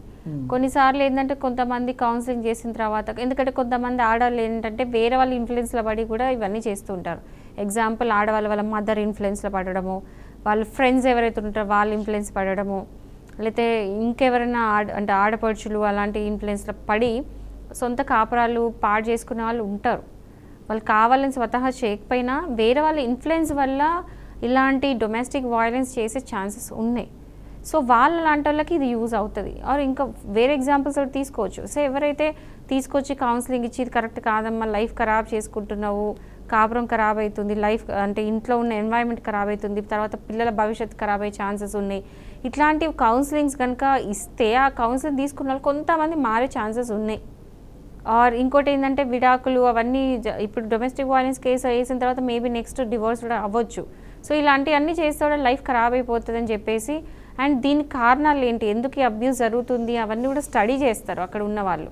S2: కొన్నిసార్లు ఏంటంటే కొంతమంది కౌన్సిలింగ్ చేసిన తర్వాత, ఎందుకంటే కొంతమంది ఆడవాళ్ళు ఏంటంటే వేరే వాళ్ళ ఇన్ఫ్లుయెన్స్లో పడి కూడా ఇవన్నీ చేస్తూ ఉంటారు. ఎగ్జాంపుల్ వాళ్ళ మదర్ ఇన్ఫ్లుయెన్స్లో పడడము, వాళ్ళ ఫ్రెండ్స్ ఎవరైతే ఉంటారో వాళ్ళ ఇన్ఫ్లుయెన్స్ పడడము, లేకపోతే ఇంకెవరైనా అంటే ఆడపడుచులు అలాంటి ఇన్ఫ్లుయెన్స్లో పడి సొంత కాపురాలు పాడు చేసుకునే వాళ్ళు ఉంటారు. వాళ్ళు కావాలని స్వతహా చేయకపోయినా వేరే వాళ్ళ ఇన్ఫ్లుయెన్స్ వల్ల ఇలాంటి డొమెస్టిక్ వైలెన్స్ చేసే ఛాన్సెస్ ఉన్నాయి. సో లాంటి వాళ్ళకి ఇది యూజ్ అవుతుంది. ఆర్ ఇంకా వేరే ఎగ్జాంపుల్స్ ఒకటి తీసుకోవచ్చు. సో ఎవరైతే తీసుకొచ్చి కౌన్సిలింగ్ ఇచ్చి ఇది కరెక్ట్ కాదమ్మా, లైఫ్ ఖరాబ్ చేసుకుంటున్నావు, కాపురం ఖరాబ్ అవుతుంది, లైఫ్ అంటే ఇంట్లో ఉన్న ఎన్వైరన్మెంట్ ఖరాబ్ అవుతుంది, తర్వాత పిల్లల భవిష్యత్తు ఖరాబ్ అయ్యే ఛాన్సెస్ ఉన్నాయి. ఇట్లాంటి కౌన్సిలింగ్స్ కనుక ఇస్తే ఆ కౌన్సిలింగ్ తీసుకున్న వాళ్ళు కొంతమంది మారే ఛాన్సెస్ ఉన్నాయి. ఆర్ ఇంకోటి ఏంటంటే విడాకులు అవన్నీ ఇప్పుడు డొమెస్టిక్ వైలెన్స్ కేసు వేసిన తర్వాత మేబీ నెక్స్ట్ డివోర్స్ కూడా అవ్వచ్చు. సో ఇలాంటివన్నీ చేస్తే కూడా లైఫ్ ఖరాబ్ అయిపోతుంది అని చెప్పేసి, అండ్ దీనికి కారణాలు ఏంటి, ఎందుకు ఈ అబ్యూస్ జరుగుతుంది అవన్నీ కూడా స్టడీ చేస్తారు అక్కడ ఉన్న వాళ్ళు,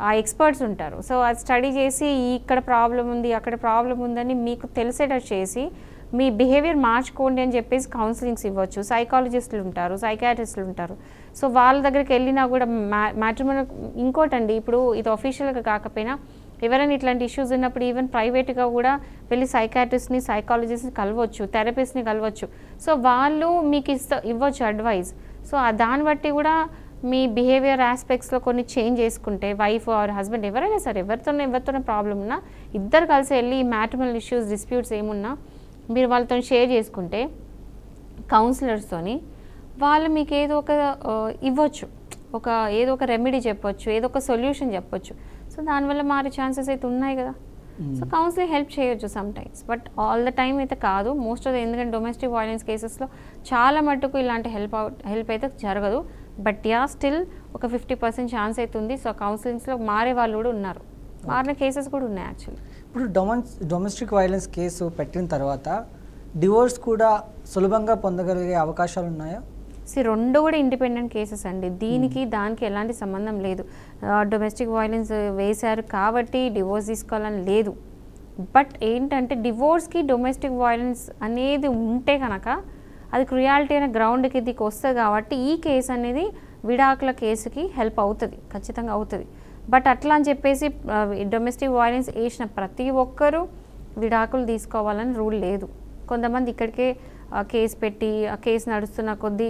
S2: ఆ ఎక్స్పర్ట్స్ ఉంటారు. సో అది స్టడీ చేసి ఇక్కడ ప్రాబ్లం ఉంది అక్కడ ప్రాబ్లం ఉందని మీకు తెలిసేటట్టు చేసి మీ బిహేవియర్ మార్చుకోండి అని చెప్పేసి కౌన్సిలింగ్స్ ఇవ్వచ్చు. సైకాలజిస్టులు ఉంటారు, సైకాట్రిస్టులు ఉంటారు. సో వాళ్ళ దగ్గరికి వెళ్ళినా కూడా మ్యాట్రిమోనియల్ ఇంకోటండి, ఇప్పుడు ఇది అఫీషియల్గా కాకపోయినా ఎవరైనా ఇట్లాంటి ఇష్యూస్ ఉన్నప్పుడు ఈవెన్ ప్రైవేట్గా కూడా వెళ్ళి సైకాట్రిస్ట్ని సైకాలజిస్ట్ని కలవచ్చు, థెరపిస్ట్ని కలవచ్చు. సో వాళ్ళు మీకు ఇవ్వచ్చు అడ్వైస్. సో దాన్ని బట్టి కూడా మీ బిహేవియర్ ఆస్పెక్ట్స్లో కొన్ని చేంజ్ చేసుకుంటే వైఫ్ ఆర్ హస్బెండ్ ఎవరైనా సరే ఎవరితోనే ప్రాబ్లం ఉన్నా ఇద్దరు కలిసి వెళ్ళి మ్యాట్రిమోనియల్ ఇష్యూస్ డిస్ప్యూట్స్ ఏమున్నా మీరు వాళ్ళతో షేర్ చేసుకుంటే కౌన్సిలర్స్తోని వాళ్ళు మీకు ఏదో ఒక ఇవ్వచ్చు, ఏదో ఒక రెమెడీ చెప్పొచ్చు, ఏదో ఒక సొల్యూషన్ చెప్పొచ్చు. సో సో దానివల్ల మారే ఛాన్సెస్ అయితే ఉన్నాయి కదా. సో కౌన్సిలింగ్ హెల్ప్ చేయొచ్చు some times, but all the time అయితే కాదు. మోస్ట్ ఆఫ్ ద ఎందుకంటే డొమెస్టిక్ వైలెన్స్ కేసెస్లో చాలా మట్టుకు ఇలాంటి హెల్ప్ అయితే జరగదు. బట్ యా స్టిల్ ఒక 50% ఛాన్స్ అయితే ఉంది. సో కౌన్సిలింగ్స్లో మారే వాళ్ళు కూడా ఉన్నారు, మారిన కేసెస్ కూడా ఉన్నాయి యాక్చువల్లీ.
S1: ఇప్పుడు డొమెస్టిక్ వైలెన్స్ కేసు పెట్టిన తర్వాత డివోర్స్ కూడా సులభంగా పొందగలిగే అవకాశాలు ఉన్నాయా?
S2: రెండు కూడా ఇండిపెండెంట్ కేసెస్ అండి, దీనికి దానికి ఎలాంటి సంబంధం లేదు. డొమెస్టిక్ వైలెన్స్ వేశారు కాబట్టి డివోర్స్ తీసుకోవాలని లేదు. బట్ ఏంటంటే డివోర్స్కి డొమెస్టిక్ వైలెన్స్ అనేది ఉంటే కనుక అది క్రుయాలిటీ అనే గ్రౌండ్కి దిక్కు వస్తుంది కాబట్టి ఈ కేసు అనేది విడాకుల కేసుకి హెల్ప్ అవుతుంది, ఖచ్చితంగా అవుతుంది. బట్ అట్లా అని చెప్పేసి డొమెస్టిక్ వైలెన్స్ వేసిన ప్రతి ఒక్కరూ విడాకులు తీసుకోవాలని రూల్ లేదు. కొంతమంది ఇక్కడికే కేసు పెట్టి ఆ కేసు నడుస్తున్న కొద్దీ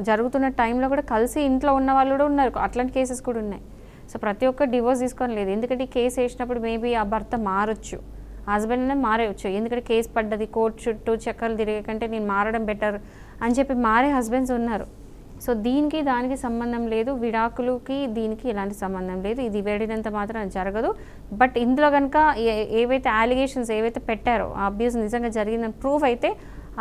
S2: జరుగుతున్న టైంలో కూడా కలిసి ఇంట్లో ఉన్న వాళ్ళు కూడా ఉన్నారు, అట్లాంటి కేసెస్ కూడా ఉన్నాయి. సో ప్రతి ఒక్కరు డివోర్స్ తీసుకొని లేదు, ఎందుకంటే ఈ కేసు వేసినప్పుడు మేబీ ఆ భర్త మారొచ్చు, హస్బెండ్ అనేది మారేయచ్చు. ఎందుకంటే కేసు పడ్డది, కోర్టు చుట్టూ చక్కర్లు తిరిగే కంటే నేను మారడం బెటర్ అని చెప్పి మారే హస్బెండ్స్ ఉన్నారు. సో దీనికి దానికి సంబంధం లేదు, విడాకులకి దీనికి ఎలాంటి సంబంధం లేదు. ఇది వేడినంత మాత్రం జరగదు. బట్ ఇందులో కనుక ఏవైతే అలిగేషన్స్ ఏవైతే పెట్టారో ఆ అబ్యూస్ నిజంగా జరిగిందని ప్రూఫ్ అయితే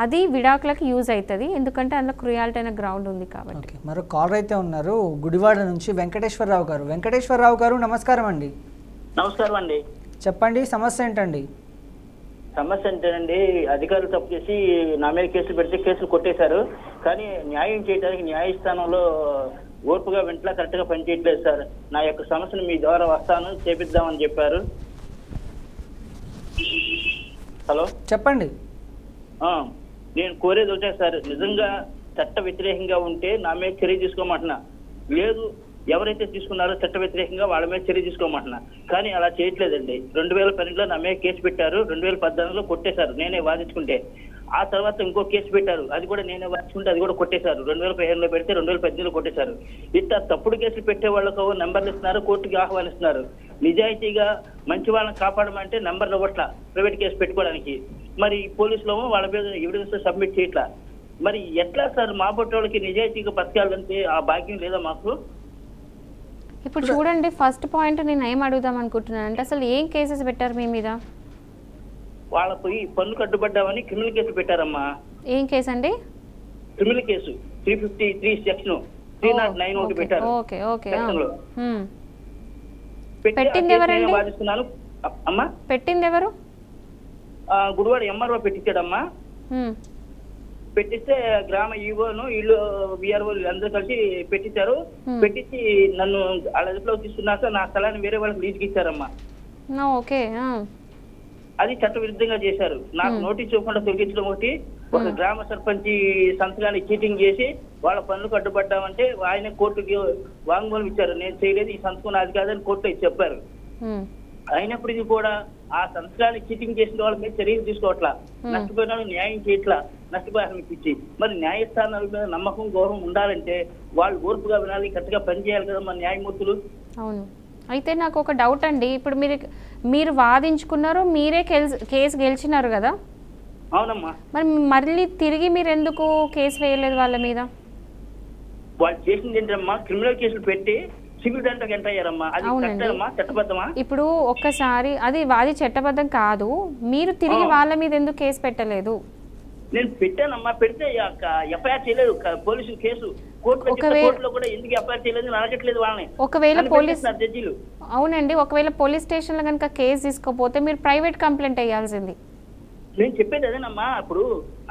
S2: అది విడాకులకి యూజ్ అవుతుంది, ఎందుకంటే అందులో క్రుయాలిటీ అనే గ్రౌండ్ ఉంది కాబట్టి.
S1: మరో కాలర్ అయితే ఉన్నారు గుడివాడ నుంచి, వెంకటేశ్వరరావు గారు. వెంకటేశ్వరరావు గారు నమస్కారం అండి.
S3: నమస్కారం అండి.
S1: చెప్పండి, సమస్య ఏంటండి?
S3: సమస్య ఏంటండి, అధికారులు తప్పు చేసి నా మీద కేసులు పెడితే కేసులు కొట్టేశారు. కానీ న్యాయం చేయడానికి న్యాయస్థానంలో ఓర్పుగా వెంటనే కరెక్ట్గా పనిచేయట్లేదు సార్. నా యొక్క సమస్యను మీ ద్వారా వస్తాను చేపిద్దామని చెప్పారు. హలో
S1: చెప్పండి.
S3: నేను కోరేది ఒకటే సార్, నిజంగా చట్ట వ్యతిరేకంగా ఉంటే నా మీద చర్య తీసుకోమంటున్నా, లేదు ఎవరైతే తీసుకున్నారో చట్ట వ్యతిరేకంగా వాళ్ళ మీద చర్య తీసుకోమంటున్నా. కానీ అలా చేయట్లేదండి. 2012లో నా మీద కేసు పెట్టారు, 2014లో కొట్టేశారు నేనే వాదించుకుంటే. ఆ తర్వాత ఇంకో కేసు పెట్టారు, అది కూడా నేనే వాదించుకుంటే అది కూడా కొట్టేశారు. 2015లో పెడితే 2018లో కొట్టేశారు. ఇట్లా తప్పుడు కేసులు పెట్టే వాళ్ళకు నెంబర్లు ఇస్తున్నారు, కోర్టుకి ఆహ్వానిస్తున్నారు. నిజాయితీగా మంచి వాళ్ళని కాపాడమంటే నెంబర్లు ఇవ్వట్లా ప్రైవేట్ కేసు పెట్టుకోవడానికి. మరి పోలీసులు వాళ్ళ మీద ఎవిడెన్స్ సబ్మిట్ చేయట్లా. మరి ఎట్లా సార్ మా పొట్టి వాళ్ళకి నిజాయితీగా బతకాలంటే ఆ భాగ్యం లేదా మాకు?
S2: ఇప్పుడు చూడండి, ఫస్ట్ పాయింట్ నేను ఏం అడుగుదాం అనుకుంటున్నాను అంటే అసలు ఏం కేసెస్ పెట్టారు మీ మీద?
S3: వాళ్ళ పోయి పన్ను కట్టుబడ్డామని క్రిమినల్ కేసు పెట్టారమ్మా.
S2: ఏం కేసు అండి?
S3: క్రిమినల్ కేసు 353 సెక్షన్ 309 ఒకటి పెట్టారు.
S2: Okay okay.
S3: పెట్టింది ఎవరండి? వాదిస్తున్నాను అమ్మా.
S2: పెట్టింది ఎవరు?
S3: గుడివాడ ఎంఆర్ఓ పెట్టించాడమ్మా. పెట్టిస్తే గ్రామ ఈవోను వీళ్ళు విఆర్ఓ అందరూ కలిసి పెట్టించారు. పెట్టించి నన్ను వాళ్ళ అదుపులో తీసుకున్నాక నా స్థలాన్ని వేరే వాళ్ళకి లీజుకి ఇచ్చారమ్మా.
S2: ఓకే.
S3: అది చట్ట విరుద్ధంగా చేశారు. నాకు నోటీస్ ఇవ్వకుండా తొలగించడం ఒకటి, ఒక గ్రామ సర్పంచి సంతకాన్ని చీటింగ్ చేసి వాళ్ళ పనులు కట్టుబడ్డామంటే ఆయన కోర్టుకి వాంగ్మూలం ఇచ్చారు, నేను చేయలేదు, ఈ సంతకం నాది కాదని కోర్టులో చెప్పారు. అయినప్పటికీ కూడా ఆ సంతకాన్ని చీటింగ్ చేసిన వాళ్ళ మీద చర్యలు తీసుకోవట్లా, నష్టపోయిన వాళ్ళు న్యాయం చేయట్లా, నష్టపరిహారం ఇప్పించి. మరి న్యాయస్థానాల మీద నమ్మకం గౌరవం ఉండాలంటే వాళ్ళు ఓర్పుగా వినాలి, కరెక్ట్గా పనిచేయాలి కదా మన న్యాయమూర్తులు.
S2: అవును. అయితే నాకు ఒక డౌట్ అండి, ఇప్పుడు మీరు వాదించుకున్నారు, మీరే కేసు గెలిచినారు కదా?
S3: అవునమ్మా.
S2: మరి మళ్ళీ తిరిగి మీరు ఎందుకు కేసు వేయలేదు వాళ్ళ మీద?
S3: వాళ్ళు చేసింది ఏంటమ్మా, క్రిమినల్ కేసులు పెట్టి సివిల్ దాంట్లోకి ఎంటర్ అయ్యారమ్మా. అది కరెక్టేనమ్మా, చట్టబద్ధమా?
S2: ఇప్పుడు ఒక్కసారి అది చట్టబద్ధం కాదు, మీరు తిరిగి వాళ్ళ మీద ఎందుకు కేసు పెట్టలేదు?
S3: నేను పెట్టానమ్మా, పెడితే ఎఫ్ఐఆర్ చేయలేదు పోలీసులు. కేసు కోర్టులో కూడా ఎందుకు ఎఫ్ఐఆర్ చేయలేదు అడగట్లేదు వాళ్ళని.
S2: ఒకవేళ పోలీస్ జడ్జీలు అవునండి, ఒకవేళ పోలీస్ స్టేషన్ లో కనుక కేసు తీసుకోపోతే మీరు ప్రైవేట్ కంప్లైంట్ అయ్యాల్సింది.
S3: నేను చెప్పేది అదేనమ్మా. ఇప్పుడు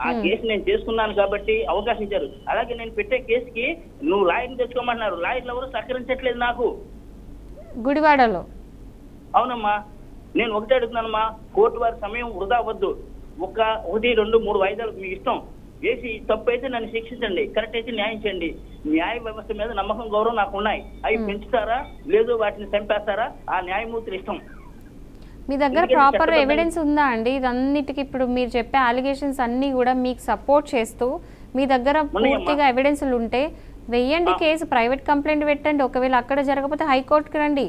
S3: ఆ కేసు నేను చేసుకున్నాను కాబట్టి అవకాశం ఇచ్చారు. అలాగే నేను పెట్టే కేసుకి నువ్వు లాయర్ని తెచ్చుకోమంటున్నారు, లాయర్లు ఎవరు సహకరించట్లేదు నాకు
S2: గుడివాడలో.
S3: అవునమ్మా, నేను ఒకటే అడుగుతున్నానమ్మా, కోర్టు వారి సమయం వృధా అవ్వద్దు. 1, 2, 3 వాయిదాలు మీ ఇష్టం వేసి తప్పు అయితే నన్ను శిక్షించండి, కరెక్ట్ అయితే న్యాయం చేయండి. న్యాయ వ్యవస్థ మీద నమ్మకం గౌరవం నాకు ఉన్నాయి. అవి పెంచుతారా లేదు వాటిని చంపేస్తారా ఆ న్యాయమూర్తులు ఇష్టం.
S2: మీ దగ్గర ప్రాపర్ ఎవిడెన్స్ ఉందా అండి ఇదన్నిటికి? ఇప్పుడు మీరు చెప్పే అలిగేషన్స్ అన్నీ కూడా మీకు సపోర్ట్ చేస్తూ మీ దగ్గర పూర్తిగా ఎవిడెన్స్లు ఉంటే వెయ్యండి కేసు, ప్రైవేట్ కంప్లైంట్ పెట్టండి. ఒకవేళ అక్కడ జరగకపోతే హైకోర్టుకి రండి.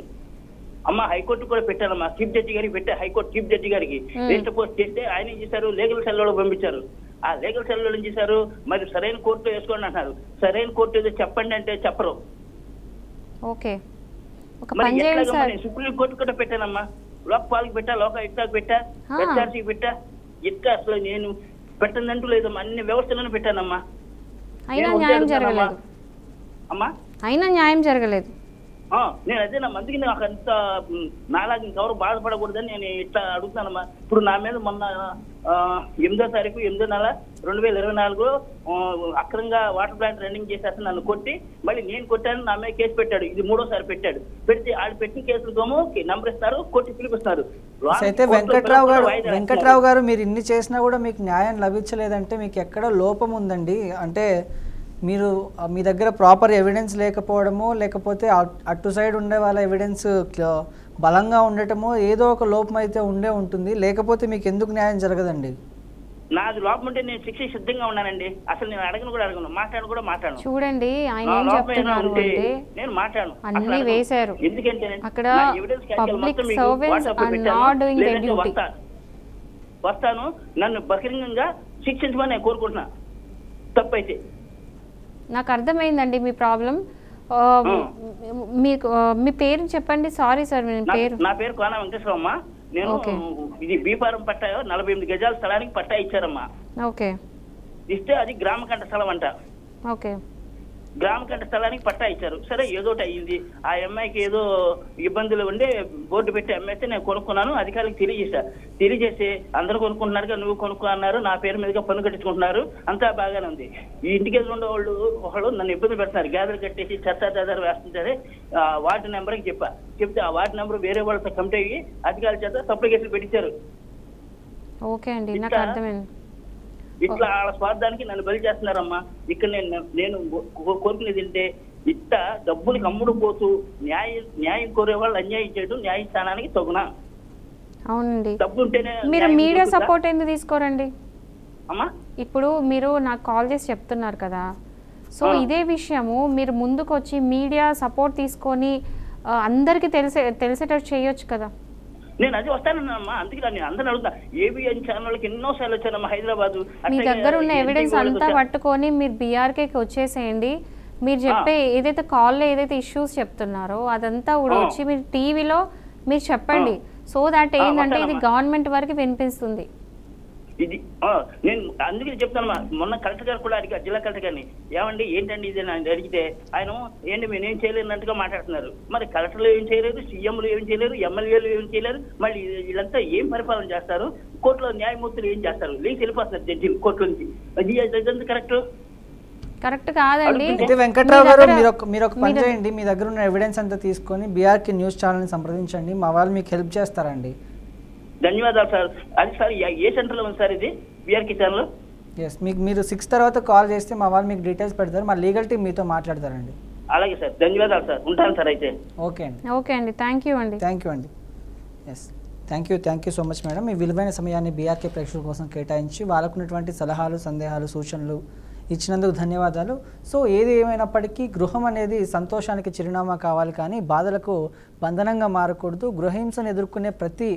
S3: అమ్మ హైకోర్టు కూడా పెట్టారమ్మా, చీఫ్ జడ్జి గారికి పెట్టే, హైకోర్టు చీఫ్ జడ్జి గారికి రిజిస్టర్ పోస్ట్ చేస్తే ఆయన ఏం చేశారు, లీగల్ సెల్లో పంపించారు. ఆ లీగల్ సెల్లో ఏం చేశారు, మరి సరైన కోర్టులో వేసుకోండి అంటారు. సరైన కోర్టు ఏదో చెప్పండి అంటే చెప్పరు.
S2: ఓకే, ఒక
S3: మరి
S2: పని చేయండి
S3: ఎట్లాగమ్మా
S2: సార్.
S3: నేను సుప్రీం కోర్టు కూడా పెట్టానమ్మా, లోక్పాల్కి పెట్టా, లోక ఇట్లాకి పెట్టా, హెచ్ఆర్సీకి పెట్టా, ఇట్లా అసలు నేను పెట్టదంటూ లేదమ్మా, అన్ని వ్యవస్థలను పెట్టానమ్మా.
S2: అయినా
S3: నేను
S2: న్యాయం
S3: ఉంటే అడుగుతానమ్మా.
S2: జరగలేదు.
S3: అమ్మా
S2: అయినా న్యాయం జరగలేదు.
S3: నేను అదే అందుకే నాకు అంత నాలాగా ఇంకెవరు బాధపడకూడదని నేను ఇట్లా అడుగుతానమ్మా. ఇప్పుడు నా మీద మొన్న 8వ తారీఖు 8వ నెల 2024 అక్రమంగా వాటర్ ప్లాంట్ రన్నింగ్ చేసేస్తే నన్ను కొట్టి మళ్ళీ నేను కొట్టాను, నా మీద కేసు పెట్టాడు. ఇది 3వసారి పెట్టాడు. పెడితే వాళ్ళు పెట్టిన కేసులతోమో నంబర్ ఇస్తారు, కొట్టి పిలిపిస్తారు.
S1: అయితే వెంకట్రావు గారు మీరు ఇన్ని చేసినా కూడా మీకు న్యాయం లభించలేదంటే మీకు ఎక్కడో లోపం ఉందండి. అంటే మీరు మీ దగ్గర ప్రాపర్ ఎవిడెన్స్ లేకపోవడమో, లేకపోతే అటు సైడ్ ఉండే వాళ్ళ ఎవిడెన్స్ బలంగా ఉండటమో, ఏదో ఒక లోపం అయితే ఉండే ఉంటుంది. లేకపోతే మీకు ఎందుకు న్యాయం జరగదండి?
S3: నాది లోపం ఉంటే నేను శిక్ష సిద్ధంగా ఉన్నానండి. అసలు నేను అడగను కూడా అడగను, మాట్లాడను.
S2: చూడండి ఆయన ఏం చెప్తున్నారు అంటే
S3: నేను మాట్లాడను,
S2: అన్ని వేశారు.
S3: ఎందుకంటే
S2: అక్కడ public servants are not doing their duty.
S3: వస్తాను, నన్ను బహిరంగంగా శిక్షించమని నేను కోరుకుంటున్నా తప్పైతే.
S2: నాకు అర్థమైందండి మీ ప్రాబ్లం. మీకు మీ పేరు చెప్పండి. సారీ సార్ మీ పేరు.
S3: నా పేరు కోన వెంకటేశ్వరమ్మ. నేను ఇది బీపారం పట్టా 48 గజాల స్థలానికి పట్టా ఇచ్చారమ్మా.
S2: ఓకే.
S3: ఇస్తే అది గ్రామకంఠ స్థలం అంట.
S2: ఓకే.
S3: గ్రామకంఠ స్థలానికి పట్టా ఇచ్చారు. సరే ఏదోటి అయ్యింది. ఆ అమ్మాయికి ఏదో ఇబ్బందులు ఉండి బోర్డు పెట్టి అమ్మాయితే నేను కొనుక్కున్నాను, అధికారులకు తెలియజేసి అందరూ కొనుక్కుంటున్నారు, నువ్వు కొనుక్కో అన్నారు. నా పేరు మీదుగా పన్ను కట్టించుకుంటున్నారు, అంతా బాగానే ఉంది. ఈ ఇంటికి ఉండేవాళ్ళు ఒకళ్ళు నన్ను ఇబ్బంది పెడుతున్నారు. గ్యాదర్ కట్టేసి చెత్తాదారు వేస్తుంటారే. వార్డు నెంబర్కి చెప్తే ఆ వార్డు నెంబర్ వేరే వాళ్ళతో కమిటీ అయ్యి అధికారుల చేత తప్పుడు కేసులు పెట్టించారు.
S2: ఓకే అండి, నాకు అర్థమైంది.
S3: ఇట్లా వాళ్ళ స్వార్థానికి నన్ను బలి చేస్తున్నారమ్మా. ఇక్కడ నేను కోరుకునేది ఏంటంటే, ఇట్ట డబ్బులకు అమ్ముడు పోతూ న్యాయం కోరే వాళ్ళు అన్యాయం చేయడం న్యాయస్థానానికి తగునా?
S2: అవునండి.
S3: డబ్బు ఉంటేనే
S2: మీరు మీడియా సపోర్ట్ ఎందుకు తీసుకోరండి?
S3: అమ్మా
S2: ఇప్పుడు మీరు నాకు కాల్ చేసి చెప్తున్నారు కదా, సో ఇదే విషయము మీరు ముందుకు వచ్చి మీడియా సపోర్ట్ తీసుకొని అందరికి తెలిసేటట్టు చేయొచ్చు కదా.
S3: నేను అది వస్తానమ్మా, అందుకే నేను అందరిని అడుగుతా. ఏబిఎన్ ఛానల్కి ఎన్నోసార్లు వచ్చానమ్మా హైదరాబాద్.
S2: మీ దగ్గర ఉన్న ఎవిడెన్స్ అంతా పట్టుకొని మీరు బీఆర్కేకి వచ్చేసేయండి. మీరు చెప్పే ఏదైతే కాల్లో ఏదైతే ఇష్యూస్ చెప్తున్నారో అదంతా కూడా వచ్చి మీరు టీవీలో మీరు చెప్పండి. సో దాట్ ఏంటంటే ఇది గవర్నమెంట్ వరకు వినిపిస్తుంది.
S3: ఇది నేను అందుకే చెప్తాను. మొన్న కలెక్టర్ గారు కూడా అడిగారు, జిల్లా కలెక్టర్ గారిని, ఏమండి ఏంటండి ఇది అని అడిగితే ఆయన ఏంటి నేనేం చేయలేనట్టుగా మాట్లాడుతున్నారు. మరి కలెక్టర్లు ఏం చేయలేరు, సీఎంలు ఏం చేయలేరు, ఎమ్మెల్యేలు ఏం చేయలేరు, మళ్ళీ వీళ్ళంతా ఏం పరిపాలన చేస్తారు? కోర్టులో న్యాయమూర్తులు ఏం చేస్తారు? లేచి వెళ్ళిపోతున్నారు జడ్జి కోర్టు నుంచి. అది
S2: కరెక్ట్ కాదండి.
S1: అయితే వెంకట్రావు గారు మీరు ఒక పని చేయండి, మీ దగ్గర ఉన్న ఎవిడెన్స్ అంతా తీసుకొని బీఆర్కే న్యూస్ ఛానల్ని సంప్రదించండి, మా వాళ్ళు మీకు హెల్ప్ చేస్తారండి.
S3: ధన్యవాదాలు సార్. అది సార్ ఏ సెంటర్లో ఉంది సార్ ఇది బీఆర్కే ఛానల్?
S1: ఎస్, మీరు 6 తర్వాత కాల్ చేస్తే మా వాళ్ళు మీకు డీటెయిల్స్ పెడతారు, మా లీగల్ టీం మీతో మాట్లాడతారండి.
S3: అలాగే సార్, ధన్యవాదాలు సార్, ఉంటాను సార్ అయితే.
S1: ఓకే
S2: అండి, థ్యాంక్ యూ అండి.
S1: Yes, thank you so much madam. మీ విలువైన సమయాన్ని బీఆర్కే ప్రేక్షకుల కోసం కేటాయించి వాళ్ళకున్నటువంటి సలహాలు, సందేహాలు, సూచనలు ఇచ్చినందుకు ధన్యవాదాలు. సో ఏది ఏమైనప్పటికీ గృహం అనేది సంతోషానికి చిరునామా కావాలి, కానీ బాధలకు బంధనంగా మారకూడదు. గృహహింసను ఎదుర్కొనే ప్రతి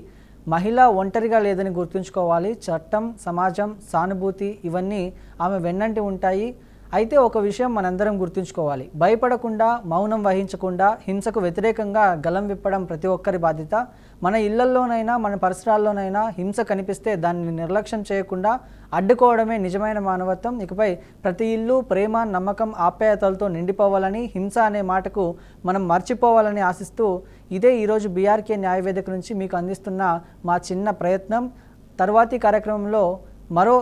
S1: మహిళ ఒంటరిగా లేదని గుర్తుంచుకోవాలి. చట్టం, సమాజం, సానుభూతి ఇవన్నీ ఆమె వెన్నంటి ఉంటాయి. అయితే ఒక విషయం మనందరం గుర్తుంచుకోవాలి, భయపడకుండా, మౌనం వహించకుండా, హింసకు వ్యతిరేకంగా గలం విప్పడం ప్రతి ఒక్కరి బాధ్యత. మన ఇళ్లల్లోనైనా మన పరిసరాల్లోనైనా హింస కనిపిస్తే దాన్ని నిర్లక్ష్యం చేయకుండా అడ్డుకోవడమే నిజమైన మానవత్వం. ఇకపై ప్రతి ఇల్లు ప్రేమ, నమ్మకం, ఆప్యాయతలతో నిండిపోవాలని, హింస అనే మాటకు మనం మర్చిపోవాలని ఆశిస్తూ ఇదే ఈరోజు బీఆర్కే న్యాయవేదిక నుంచి మీకు అందిస్తున్న మా చిన్న ప్రయత్నం. తర్వాతి కార్యక్రమంలో మరో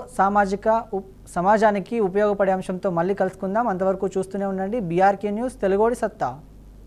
S1: సమాజానికి ఉపయోగపడే అంశంతో మళ్ళీ కలుసుకుందాం. అంతవరకు చూస్తూనే ఉండండి బీఆర్కే న్యూస్, తెలుగోడి సత్తా.